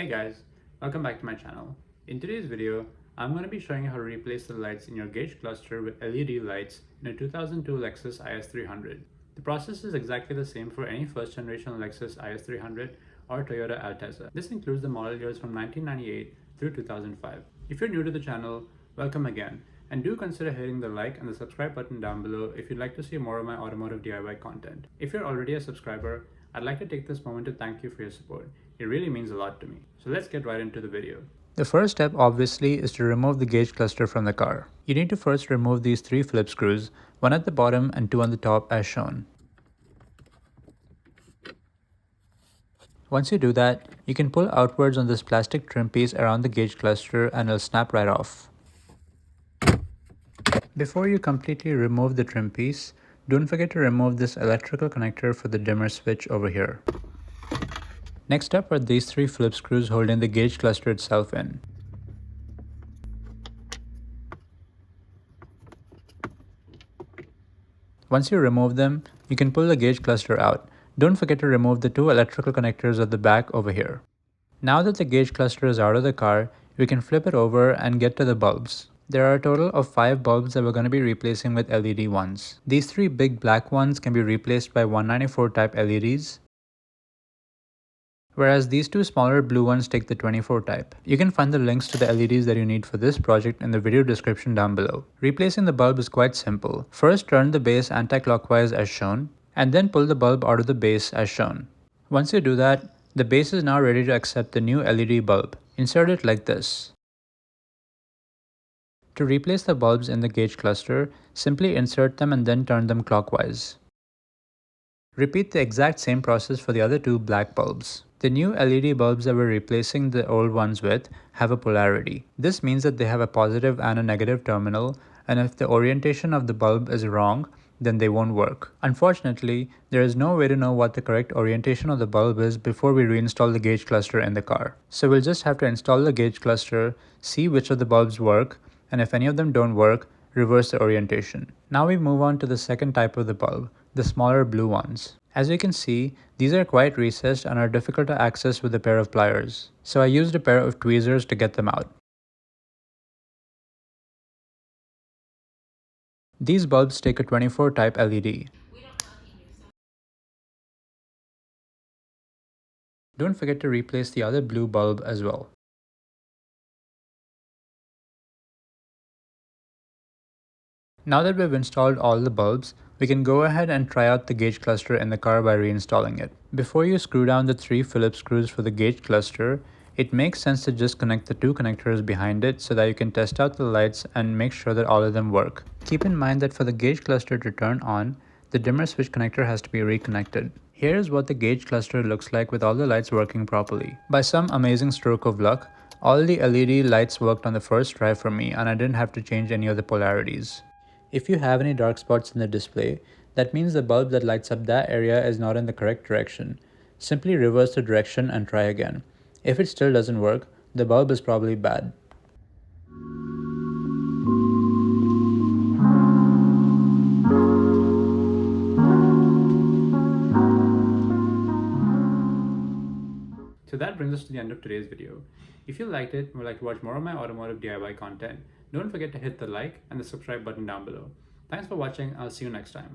Hey guys, welcome back to my channel. In today's video, I'm going to be showing you how to replace the lights in your gauge cluster with LED lights in a 2002 Lexus IS 300. The process is exactly the same for any first generation Lexus IS 300 or Toyota Altezza. This includes the model years from 1998 through 2005. If you're new to the channel, welcome again, and do consider hitting the like and the subscribe button down below if you'd like to see more of my automotive DIY content. If you're already a subscriber, I'd like to take this moment to thank you for your support. It really means a lot to me. So let's get right into the video. The first step obviously is to remove the gauge cluster from the car. You need to first remove these 3 Phillips screws, one at the bottom and 2 on the top as shown. Once you do that, you can pull outwards on this plastic trim piece around the gauge cluster and it'll snap right off. Before you completely remove the trim piece, don't forget to remove this electrical connector for the dimmer switch over here. Next up are these 3 Phillips screws holding the gauge cluster itself in. Once you remove them, you can pull the gauge cluster out. Don't forget to remove the 2 electrical connectors at the back over here. Now that the gauge cluster is out of the car, we can flip it over and get to the bulbs. There are a total of 5 bulbs that we're going to be replacing with LED ones. These 3 big black ones can be replaced by 194 type LEDs, whereas these 2 smaller blue ones take the 24 type. You can find the links to the LEDs that you need for this project in the video description down below. Replacing the bulb is quite simple. First turn the base anti-clockwise as shown, and then pull the bulb out of the base as shown. Once you do that, the base is now ready to accept the new LED bulb. Insert it like this. To replace the bulbs in the gauge cluster, simply insert them and then turn them clockwise. Repeat the exact same process for the other 2 black bulbs. The new LED bulbs that we're replacing the old ones with have a polarity. This means that they have a positive and a negative terminal, and if the orientation of the bulb is wrong, then they won't work. Unfortunately, there is no way to know what the correct orientation of the bulb is before we reinstall the gauge cluster in the car. So we'll just have to install the gauge cluster, see which of the bulbs work, and if any of them don't work, reverse the orientation. Now we move on to the second type of the bulb, the smaller blue ones. As you can see, these are quite recessed and are difficult to access with a pair of pliers. So I used a pair of tweezers to get them out. These bulbs take a 24 type LED. Don't forget to replace the other blue bulb as well. Now that we've installed all the bulbs, we can go ahead and try out the gauge cluster in the car by reinstalling it. Before you screw down the 3 Phillips screws for the gauge cluster, it makes sense to just connect the 2 connectors behind it so that you can test out the lights and make sure that all of them work. Keep in mind that for the gauge cluster to turn on, the dimmer switch connector has to be reconnected. Here's what the gauge cluster looks like with all the lights working properly. By some amazing stroke of luck, all the LED lights worked on the first try for me and I didn't have to change any of the polarities. If you have any dark spots in the display, that means the bulb that lights up that area is not in the correct direction. Simply reverse the direction and try again. If it still doesn't work, the bulb is probably bad. So that brings us to the end of today's video. If you liked it and would like to watch more of my automotive DIY content, don't forget to hit the like and the subscribe button down below. Thanks for watching. I'll see you next time.